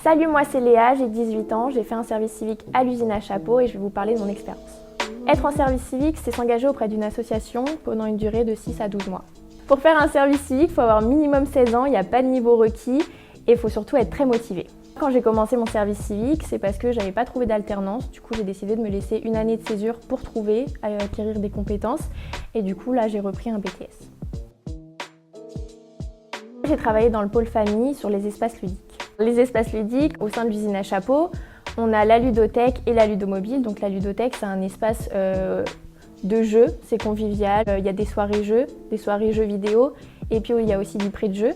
Salut, moi c'est Léa, j'ai 18 ans, j'ai fait un service civique à l'usine à chapeau et je vais vous parler de mon expérience. Être en service civique, c'est s'engager auprès d'une association pendant une durée de 6 à 12 mois. Pour faire un service civique, il faut avoir minimum 16 ans, il n'y a pas de niveau requis et il faut surtout être très motivé. Quand j'ai commencé mon service civique, c'est parce que j'avais pas trouvé d'alternance. Du coup, j'ai décidé de me laisser une année de césure pour trouver, acquérir des compétences. Et du coup, là, j'ai repris un BTS. J'ai travaillé dans le pôle famille sur les espaces ludiques. Les espaces ludiques, au sein de l'usine à chapeau, on a la ludothèque et la ludomobile. Donc la ludothèque, c'est un espace de jeu, c'est convivial. Il y a des soirées jeux vidéo, et puis il y a aussi du prêt de jeu.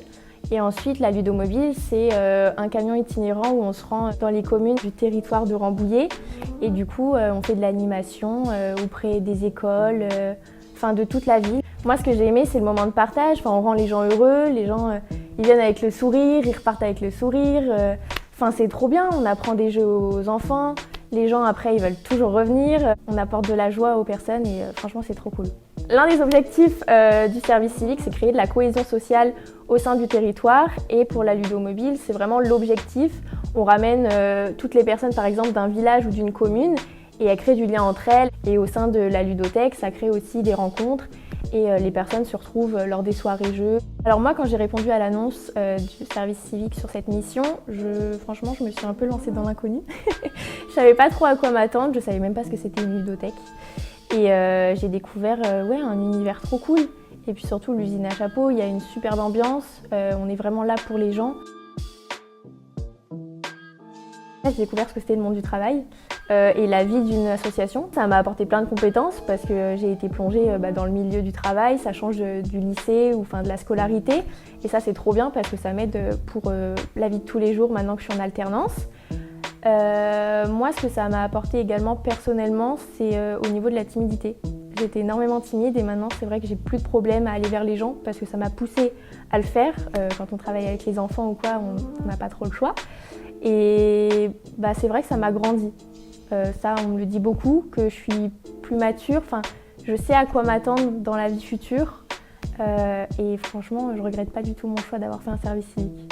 Et ensuite, la ludomobile, c'est un camion itinérant où on se rend dans les communes du territoire de Rambouillet. Et du coup, on fait de l'animation auprès des écoles, de toute la ville. Moi, ce que j'ai aimé, c'est le moment de partage. On rend les gens heureux, les gens ils viennent avec le sourire, ils repartent avec le sourire. C'est trop bien, on apprend des jeux aux enfants. Les gens, après, ils veulent toujours revenir. On apporte de la joie aux personnes et franchement, c'est trop cool. L'un des objectifs du service civique, c'est créer de la cohésion sociale au sein du territoire. Et pour la ludomobile, c'est vraiment l'objectif. On ramène toutes les personnes, par exemple, d'un village ou d'une commune et elle crée du lien entre elles. Et au sein de la ludothèque, ça crée aussi des rencontres et les personnes se retrouvent lors des soirées jeux. Alors moi, quand j'ai répondu à l'annonce du service civique sur cette mission, franchement, je me suis un peu lancée dans l'inconnu. Je savais pas trop à quoi m'attendre, je savais même pas ce que c'était une ludothèque. Et j'ai découvert un univers trop cool. Et puis surtout, l'usine à chapeau, il y a une superbe ambiance, on est vraiment là pour les gens. J'ai découvert ce que c'était le monde du travail et la vie d'une association. Ça m'a apporté plein de compétences parce que j'ai été plongée dans le milieu du travail, ça change du lycée ou de la scolarité. Et ça, c'est trop bien parce que ça m'aide pour la vie de tous les jours maintenant que je suis en alternance. Moi, ce que ça m'a apporté également personnellement, c'est au niveau de la timidité. J'étais énormément timide et maintenant, c'est vrai que j'ai plus de problème à aller vers les gens parce que ça m'a poussée à le faire. Quand on travaille avec les enfants ou quoi, on n'a pas trop le choix. Et c'est vrai que ça m'a grandi. Ça, on me le dit beaucoup, que je suis plus mature. Je sais à quoi m'attendre dans la vie future. Et franchement, je regrette pas du tout mon choix d'avoir fait un service civique.